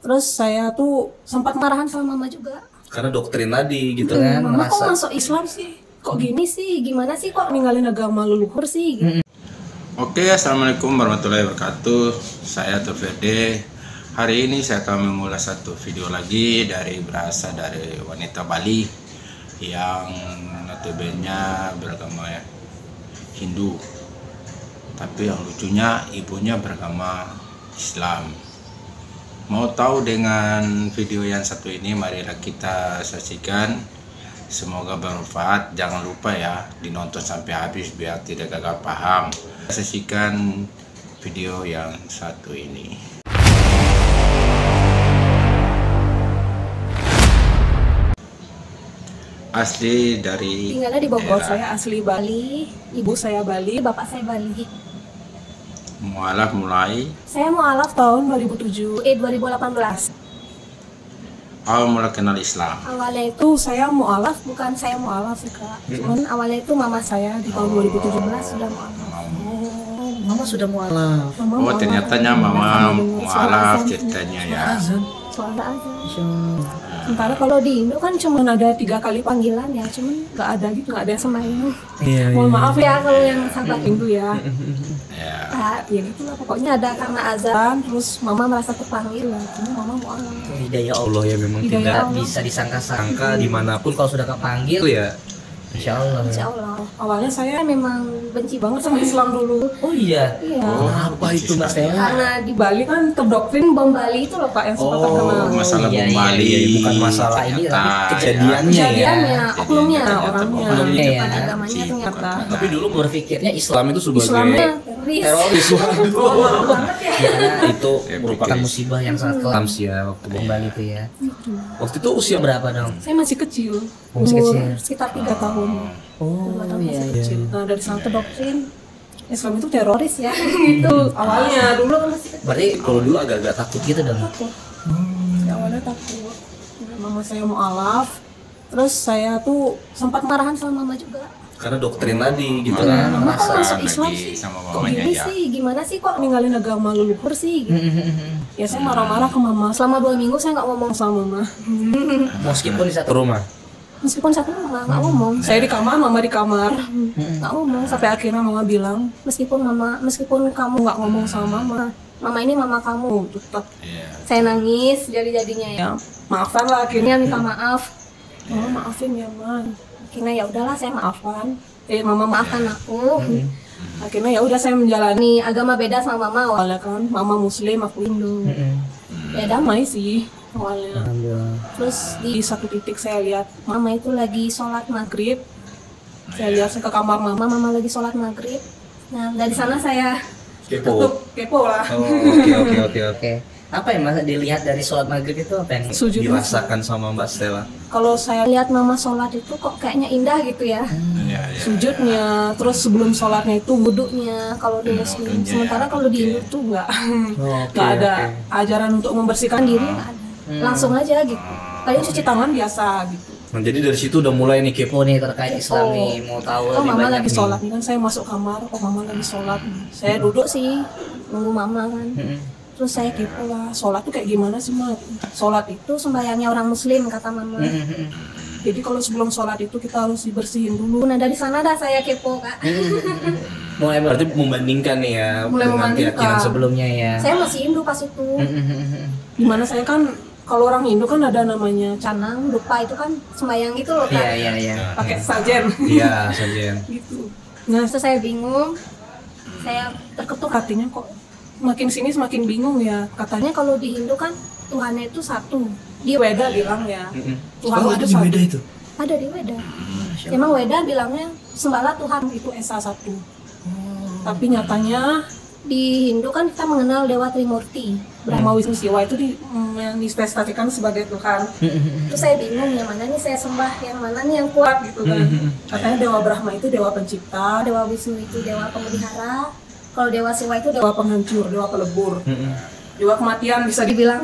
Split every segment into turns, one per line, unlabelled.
Terus saya tuh sempat marahan sama mama juga.
Karena doktrin tadi gitu kan,
Mama kok masuk Islam sih? Kok gini sih? Gimana sih kok ninggalin agama leluhur sih? Gitu.
Oke, assalamualaikum warahmatullahi wabarakatuh. Saya Tufede. Hari ini saya akan mengulas satu video lagi berasal dari wanita Bali yang notabene beragama Hindu. Tapi yang lucunya ibunya beragama Islam. Mau tahu dengan video yang satu ini, marilah kita saksikan. Semoga bermanfaat. Jangan lupa ya dinonton sampai habis biar tidak gagal paham. Saksikan video yang satu ini. Asli dari
Tinggalnya di Bogor, saya asli Bali, ibu saya Bali, bapak saya Bali.
mualaf mulai
Saya mualaf tahun 2018.
awal mula kenal Islam.
Awalnya itu saya mualaf, bukan saya mualaf sih Kak. Cuman awalnya itu mama saya di tahun 2017 sudah mualaf.
Mama sudah mualaf.
Mama
Oh,
mualaf.
ternyatanya mama mualaf ceritanya ya.
Suara aja. Sementara kalau di Indo kan cuma ada 3 kali panggilan ya, cuman nggak ada gitu, nggak ada sembahyang.
Iya.
Mohon maaf ya kalau yang sahabat Hindu ya.
Ya.
Nah, ya gitulah pokoknya ada karena azan, terus mama merasa terpanggil lah, cuma mama mualaf.
Hidayah Allah ya memang
Hidayah
tidak
Allah.
bisa disangka-sangka dimanapun kalau sudah kepanggil ya. Insya Allah.
Insya Allah. Awalnya saya memang benci banget sama Islam dulu.
Oh iya.
Iya.
Apa itu Mbak Stella?
Karena di Bali kan terdoktrin bom Bali itu loh Pak yang sempat terkenal.
masalah
iya,
bom Bali.
iya, bukan masalah ini tapi
Ternyata,
kejadiannya
Kejadiannya,
ya.
oknumnya,
Ternyata
orangnya,
oknumnya
di
ya.
depan agamanya ternyata.
Tapi dulu berpikirnya Islam itu sebagai
Islamnya teroris.
teroris.
Oh, banget ya.
Ya, karena itu
Ya,
merupakan
pikir.
musibah yang sangat kelam sih ya waktu bom Bali itu ya. Waktu itu usia berapa dong?
Saya masih kecil,
Masih
umur
kecil.
sekitar 3 tahun.
Oh
Masih
iya.
kecil. Nah dari sana terdoktrin Islam itu teroris ya. Itu awalnya dulu kan masih kecil.
Berarti kalau dulu agak-agak takut gitu dong.
Takut. Awalnya takut. Mama saya mualaf, terus saya tuh sempat marahan sama mama juga.
Karena doktrin tadi gitu kan.
Mama kok
Masa.
masuk Islam
lagi
sih?
sama
Kok
mamanya
gini
ya.
sih? Gimana sih kok ninggalin agama leluhur sih? Gitu. Ya saya marah-marah ke mama. Selama 2 minggu saya nggak ngomong sama mama.
Meskipun di satu rumah.
Meskipun satu rumah nggak ngomong. Saya di kamar, mama di kamar. Nggak ngomong. Sampai akhirnya mama bilang, meskipun kamu nggak ngomong sama mama ini mama kamu. Tetap.
Iya.
Saya nangis jadi-jadinya ya. Maafkan lah akhirnya minta maaf. Mama maafin ya man. Akhirnya ya udahlah saya maafkan. Mama maafkan aku. Akhirnya ya udah saya menjalani agama beda sama mama awalnya kan. Mama Muslim, aku Hindu. Ya damai sih awalnya.
Alhamdulillah.
Terus di satu titik saya lihat mama itu lagi sholat maghrib. Saya lihat ke kamar mama lagi sholat maghrib. Nah dari sana saya kepo lah.
Oh, oke. Apa yang Mas dilihat dari sholat maghrib itu apa yang
Sujud
dirasakan sama Mbak Stella?
Kalau saya lihat mama sholat itu kok kayaknya indah gitu ya.
Iya, iya.
Sujudnya, terus sebelum sholatnya itu wudhunya kalau di Muslim.
wudhunya,
Sementara kalau di Hindu tuh nggak ada ajaran untuk membersihkan diri, nggak ada. Langsung aja gitu. Kayak cuci tangan biasa gitu.
Nah, jadi dari situ udah mulai nih kepo nih terkait Islam
Kepo.
nih, mau tahu
Oh
lebih
mama
banyak
lagi
nih.
sholat nih kan, saya masuk kamar, oh mama lagi sholat. Saya duduk sih nunggu mama kan. Terus saya kepo lah, sholat tuh kayak gimana sih Ma? Sholat itu sembahyangnya orang Muslim kata mama. Jadi kalau sebelum sholat itu kita harus dibersihin dulu. Nah dari sana dah saya kepo Kak.
Mulai berarti membandingkan nih ya
Mulai
dengan
membandingkan.
keyakinan sebelumnya ya.
Saya masih Hindu pas itu. Dimana saya kan kalau orang Hindu kan ada namanya canang, dupa itu kan sembahyang gitu loh Kak.
Iya.
Pakai sajen.
Iya, saja.
Gitu. Nah terus saya bingung, saya terketuk hatinya kok makin sini semakin bingung ya. Katanya kalau di Hindu kan Tuhannya itu satu. Di Weda bilang ya. Tuhan
Oh, ada
itu
di
satu.
Weda itu.
Ada di Weda. Emang Weda bilangnya sembahlah Tuhan itu Esa satu. Tapi nyatanya di Hindu kan kita mengenal Dewa Trimurti. Brahma Wisnu Siwa itu dimanifestasikan sebagai Tuhan. Terus saya bingung yang mana nih saya sembah, yang mana nih yang kuat gitu kan. Katanya Dewa Brahma itu dewa pencipta, Dewa Wisnu itu dewa pemelihara, kalau Dewa Siwa itu dewa penghancur, dewa pelebur, dewa kematian bisa dibilang.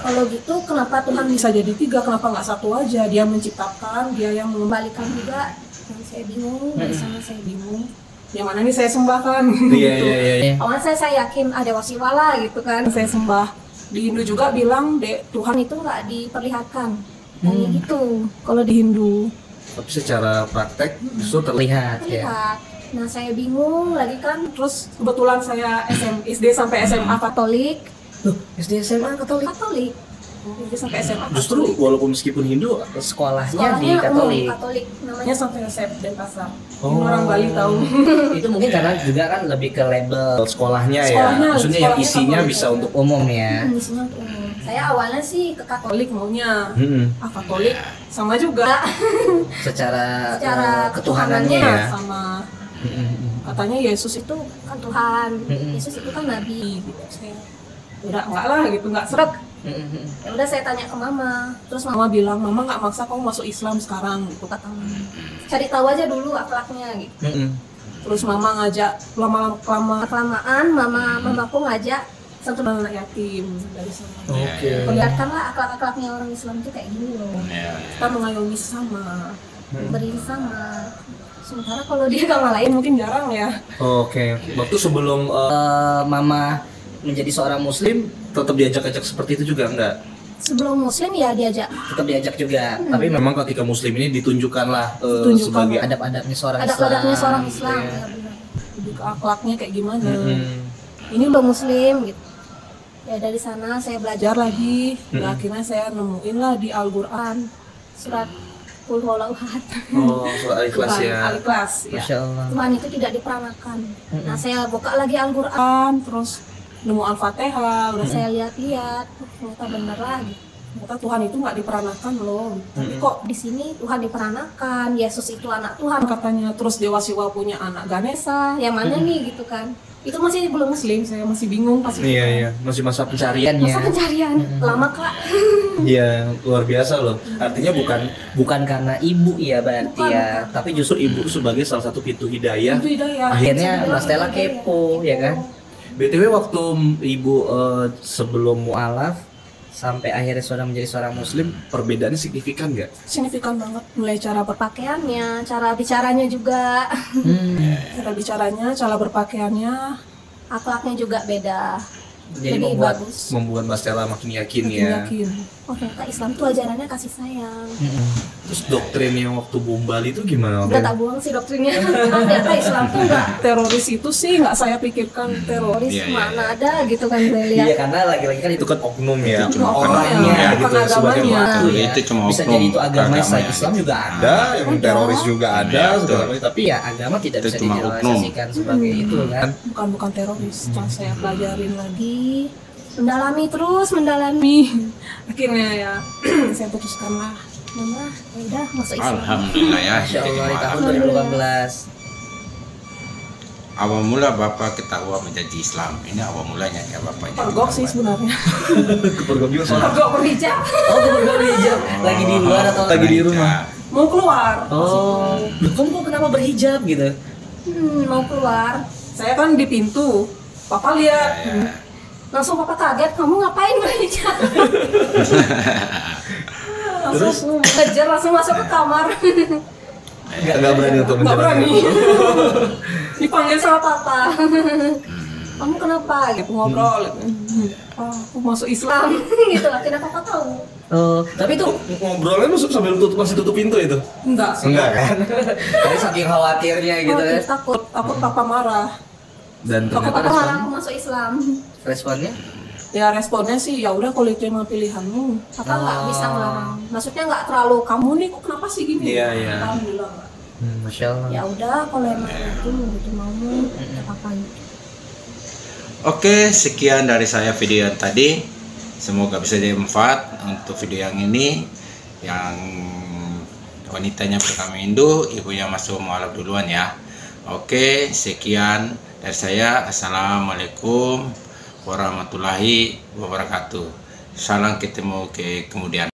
Kalau gitu kenapa Tuhan bisa jadi 3, kenapa nggak satu aja? Dia menciptakan, dia yang mengembalikan juga. Dan saya bingung, dari sana saya bingung. Yang mana nih saya sembah kan?
Iya.
Awalnya saya yakin Dewa Siwa lah gitu kan. Saya sembah. Di Hindu juga bilang Tuhan itu nggak diperlihatkan. Kayak gitu kalau di Hindu.
Tapi secara praktek justru terlihat ya.
Lihat. Nah saya bingung lagi kan, terus kebetulan saya SD sampai SMA Katolik.
Loh, SD SMA Katolik.
Katolik. SD sampai SMA
Justru
Katolik.
walaupun meskipun Hindu sekolahnya di Katolik.
Katolik namanya Santo Yosef Denpasar.
Oh.
Ini orang Bali tahu.
Itu mungkin karena juga kan lebih ke label sekolahnya ya.
Sekolahnya,
Maksudnya yang
sekolahnya
isinya
Katolik
bisa
ya.
untuk umum ya.
Isinya untuk umum. Saya awalnya sih ke Katolik maunya. Katolik sama juga.
Secara
Secara
ketuhanannya ya.
sama. Katanya Yesus itu kan Tuhan, Yesus itu kan Nabi. Gitu. Saya udah enggak lah gitu, enggak seret. Ya udah saya tanya ke mama, terus mama bilang mama nggak maksa kamu masuk Islam sekarang, gitu kata mama. Cari tahu aja dulu akhlaknya gitu. Terus mama ngajak kelamaan mamaku ngajak satu anak yatim dari sana.
Oke.
Perlihatkanlah akhlak-akhlaknya orang Islam itu kayak gini loh. Kita mengayomi sama, beri sama. Sementara kalau di agama lain mungkin jarang ya.
Oke. Waktu sebelum mama menjadi seorang muslim tetap diajak-ajak seperti itu juga enggak?
Sebelum muslim ya diajak.
Tetap diajak juga. Tapi memang ketika muslim ini ditunjukkanlah sebagai adab-adabnya seorang Islam.
Adab-adabnya seorang Islam.
Ya.
Ya, benar. Lebih ke akhlaknya kayak gimana. Ini udah muslim gitu. Ya dari sana saya belajar lagi. Nah, akhirnya saya nemuin lah di Al-Qur'an surat Qul Huwallahu Ahad.
Oh, surat Al-Ikhlas ya.
Al-Ikhlas ya.
Masya Allah.
Tuhan itu tidak diperanakan. Nah, saya buka lagi Al-Qur'an, terus nemu Al-Fatihah, udah saya lihat-lihat, ternyata bener lah gitu. Ternyata Tuhan itu nggak diperanakan loh. Tapi kok di sini Tuhan diperanakan, Yesus itu anak Tuhan katanya. Terus Dewa Siwa punya anak Ganesha, yang mana nih gitu kan? Itu masih belum muslim, saya masih bingung pas itu.
Iya, masih masa pencarian ya.
Masa pencarian, lama kak.
Iya, luar biasa loh. Artinya bukan karena ibu ya berarti
Bukan,
ya, tapi justru ibu sebagai salah satu pintu hidayah.
Itu hidayah.
Akhirnya
Saya
Mas Stella
bilang
kepo ya kan. BTW waktu ibu sebelum mualaf sampai akhirnya sudah menjadi seorang muslim, perbedaannya signifikan nggak?
Signifikan banget, mulai cara berpakaiannya, cara bicaranya juga. Cara bicaranya, cara berpakaiannya, akhlaknya juga beda.
Jadi
Lebih
membuat
bagus.
Mas Stella makin yakin
Makin
ya.
yakin. Oh ternyata Islam tuh ajarannya kasih sayang.
Terus doktrin yang waktu bom Bali itu gimana?
Udah tak buang sih doktrinnya. Ternyata Islam tuh enggak teroris itu sih nggak saya pikirkan teroris mana ada gitu kan saya lihat.
Iya, karena lagi-lagi kan itu kan oknum ya,
Itu cuma
orangnya
ya,
gitu
bukan
sebagai
agamanya.
waktu ya.
Itu cuma
Bisa
oknum,
jadi itu agama
agama
selain
ya.
Islam juga ada, yang teroris juga ada,
Iya,
segala
betul.
macam. Tapi ya agama tidak
Itu
bisa
cuma
dijelaskan sebagai itu kan.
Bukan teroris. Setelah saya pelajarin lagi, mendalami. Akhirnya ya saya putuskanlah, Mama, ya udah masuk Islam.
Alhamdulillah ya.
Masya Allah di tahun
Alhamdulillah.
2018.
Awal mula Bapak ketahuan menjadi Islam. Ini awal mulanya ya Bapak.
Pergok sih sebenarnya.
Kepergok juga soalnya.
Pergok berhijab.
Oh, kepergok berhijab. Lagi di luar atau lagi di rumah?
Mau keluar.
Oh, loh, kamu kok kenapa berhijab gitu?
Mau keluar. Saya kan di pintu. Papa lihat. Langsung papa kaget, kamu ngapain berhijab? Langsung ngejar, langsung masuk ke kamar.
Enggak berani untuk
Nggak
menjalani
berani.
itu.
Dipanggil sama papa. Kamu kenapa? Gitu ngobrol. Oh, aku masuk Islam. Gitu akhirnya papa tahu.
Oh, tapi itu ngobrolnya sambil masih tutup pintu itu?
Enggak sih.
Enggak kan? Tapi saking khawatirnya gitu kan.
Takut papa marah.
Dan
Takut
ternyata
papa marah aku masuk Islam.
responnya?
Ya responnya sih ya udah kalau itu emang pilihanmu. Papa nggak bisa ngelarang. Maksudnya nggak terlalu kamu nih kok kenapa sih gini?
Iya, iya.
Alhamdulillah nggak.
Masya Allah.
Ya udah kalau emang itu maumu nggak apa-apa.
Oke, sekian dari saya video yang tadi. Semoga bisa jadi manfaat untuk video yang ini. Yang wanitanya pertama Hindu, ibunya masuk mualaf duluan ya. Oke, sekian dari saya. Assalamualaikum warahmatullahi wabarakatuh. Salam ketemu ke kemudian.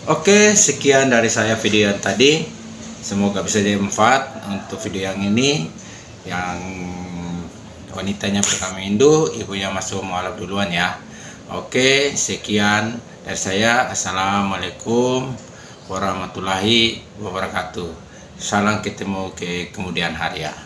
Oke, sekian dari saya video yang tadi. Semoga bisa jadi manfaat untuk video yang ini. Yang wanitanya pertama Hindu, ibunya masuk mualaf duluan ya. Oke, sekian dari saya. Assalamualaikum warahmatullahi wabarakatuh. Salam ketemu ke kemudian hari ya.